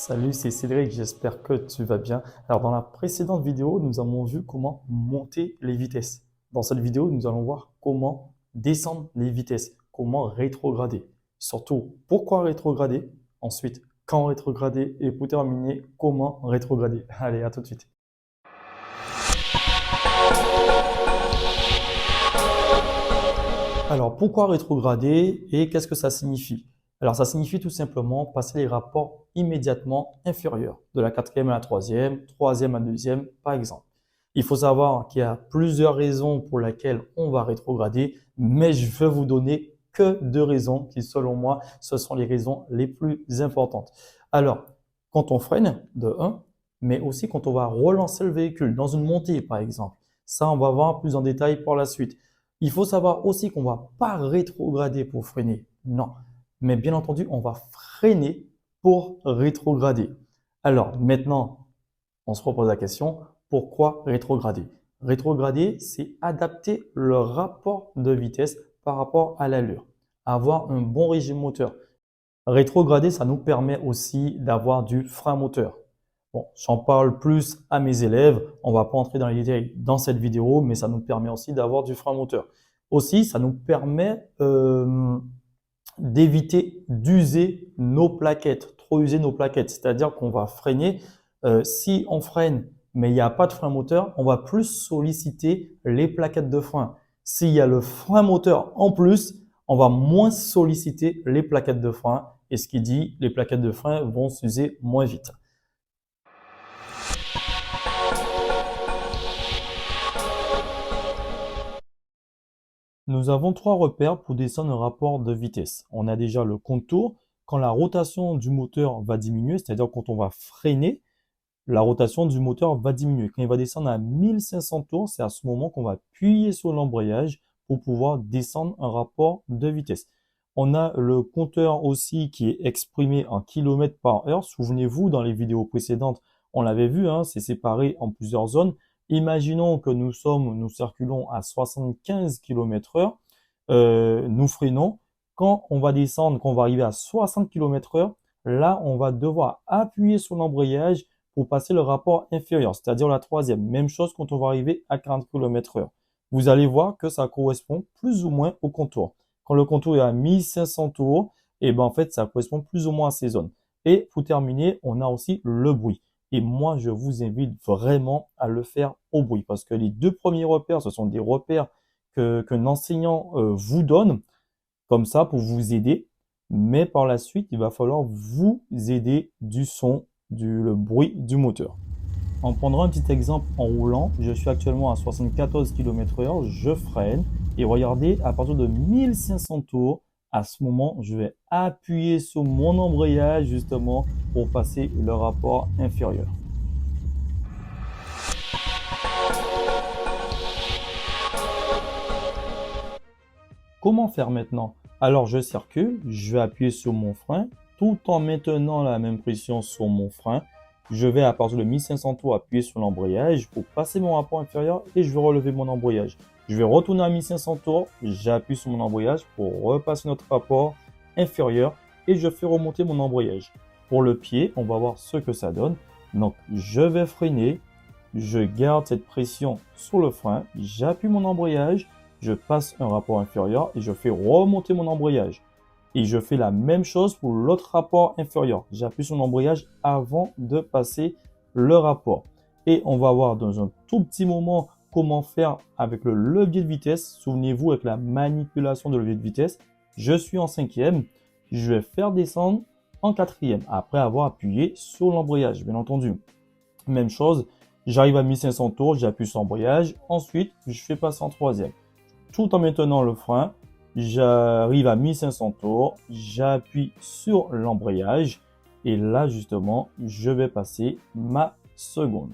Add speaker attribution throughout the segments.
Speaker 1: Salut, c'est Cédric, j'espère que tu vas bien. Alors, dans la précédente vidéo, nous avons vu comment monter les vitesses. Dans cette vidéo, nous allons voir comment descendre les vitesses, comment rétrograder. Surtout, pourquoi rétrograder, ensuite, quand rétrograder et pour terminer, comment rétrograder. Allez, à tout de suite. Alors, pourquoi rétrograder et qu'est-ce que ça signifie? Alors, ça signifie tout simplement passer les rapports immédiatement inférieurs, de la quatrième à la troisième à la deuxième, par exemple. Il faut savoir qu'il y a plusieurs raisons pour lesquelles on va rétrograder, mais je vais vous donner que deux raisons qui, selon moi, ce sont les raisons les plus importantes. Alors, quand on freine, de 1, mais aussi quand on va relancer le véhicule dans une montée, par exemple. Ça, on va voir plus en détail par la suite. Il faut savoir aussi qu'on ne va pas rétrograder pour freiner. Non. Mais bien entendu, on va freiner pour rétrograder. Alors maintenant, on se repose la question, pourquoi rétrograder? Rétrograder, c'est adapter le rapport de vitesse par rapport à l'allure. Avoir un bon régime moteur. Rétrograder, ça nous permet aussi d'avoir du frein moteur. Bon, j'en parle plus à mes élèves. On va pas entrer dans les détails dans cette vidéo, mais ça nous permet aussi d'avoir du frein moteur. Aussi, ça nous permet d'éviter d'user nos plaquettes, trop user nos plaquettes. C'est-à-dire qu'on va freiner. Si on freine, mais il n'y a pas de frein moteur, on va plus solliciter les plaquettes de frein. S'il y a le frein moteur en plus, on va moins solliciter les plaquettes de frein. Et ce qui dit, les plaquettes de frein vont s'user moins vite. Nous avons trois repères pour descendre un rapport de vitesse. On a déjà le contour, quand la rotation du moteur va diminuer, c'est-à-dire quand on va freiner, la rotation du moteur va diminuer. Quand il va descendre à 1500 tours, c'est à ce moment qu'on va appuyer sur l'embrayage pour pouvoir descendre un rapport de vitesse. On a le compteur aussi qui est exprimé en kilomètres par heure. Souvenez-vous, dans les vidéos précédentes, on l'avait vu, hein, c'est séparé en plusieurs zones. Imaginons que nous circulons à 75 km/h, nous freinons. Quand on va descendre, quand on va arriver à 60 km/h, là, on va devoir appuyer sur l'embrayage pour passer le rapport inférieur, c'est-à-dire la troisième. Même chose quand on va arriver à 40 km/h. Vous allez voir que ça correspond plus ou moins au contour. Quand le contour est à 1500 tours, et ben en fait, ça correspond plus ou moins à ces zones. Et pour terminer, on a aussi le bruit. Et moi, je vous invite vraiment à le faire au bruit parce que les deux premiers repères, ce sont des repères qu'un enseignant vous donne comme ça pour vous aider. Mais par la suite, il va falloir vous aider du son, le bruit du moteur. On prendra un petit exemple en roulant. Je suis actuellement à 74 km/h, je freine et regardez, à partir de 1500 tours, à ce moment, je vais appuyer sur mon embrayage justement pour passer le rapport inférieur. Comment faire maintenant? Alors je circule, je vais appuyer sur mon frein tout en maintenant la même pression sur mon frein. Je vais à partir de 1500 tours appuyer sur l'embrayage pour passer mon rapport inférieur et je vais relever mon embrayage. Je vais retourner à 1500 tours, j'appuie sur mon embrayage pour repasser notre rapport inférieur et je fais remonter mon embrayage. Pour le pied, on va voir ce que ça donne. Donc je vais freiner, je garde cette pression sur le frein, j'appuie mon embrayage, je passe un rapport inférieur et je fais remonter mon embrayage. Et je fais la même chose pour l'autre rapport inférieur. J'appuie sur l'embrayage avant de passer le rapport. Et on va voir dans un tout petit moment comment faire avec le levier de vitesse. Souvenez-vous, avec la manipulation de levier de vitesse, je suis en cinquième. Je vais faire descendre en quatrième après avoir appuyé sur l'embrayage, bien entendu. Même chose, j'arrive à 1500 tours, j'appuie sur l'embrayage. Ensuite, je fais passer en troisième. Tout en maintenant le frein, j'arrive à 1500 tours, j'appuie sur l'embrayage et là justement, je vais passer ma seconde.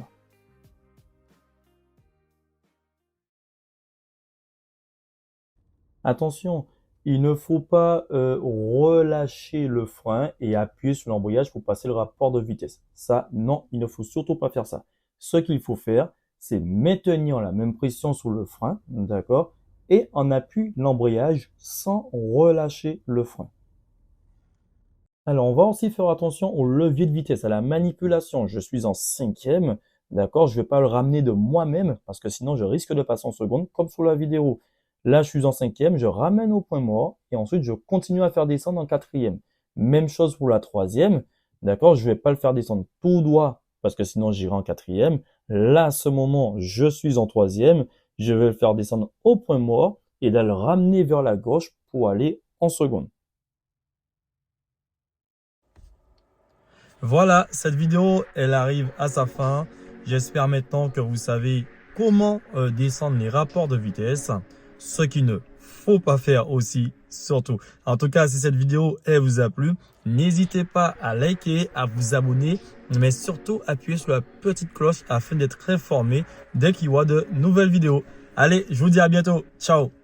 Speaker 1: Attention, il ne faut pas relâcher le frein et appuyer sur l'embrayage pour passer le rapport de vitesse. Ça, non, il ne faut surtout pas faire ça. Ce qu'il faut faire, c'est maintenir la même pression sur le frein, d'accord? Et on appuie l'embrayage sans relâcher le frein. Alors, on va aussi faire attention au levier de vitesse, à la manipulation. Je suis en cinquième, d'accord? Je vais pas le ramener de moi-même parce que sinon je risque de passer en seconde, comme sur la vidéo. Là, je suis en cinquième, je ramène au point mort et ensuite je continue à faire descendre en quatrième. Même chose pour la troisième, d'accord? Je vais pas le faire descendre tout droit parce que sinon j'irai en quatrième. Là, à ce moment, je suis en troisième, je vais le faire descendre au point mort et là le ramener vers la gauche pour aller en seconde. Voilà, cette vidéo, elle arrive à sa fin. J'espère maintenant que vous savez comment descendre les rapports de vitesse, ce qu'il ne faut pas faire aussi, surtout. En tout cas, si cette vidéo elle vous a plu, n'hésitez pas à liker, à vous abonner, mais surtout appuyer sur la petite cloche afin d'être informé dès qu'il y aura de nouvelles vidéos. Allez, je vous dis à bientôt. Ciao!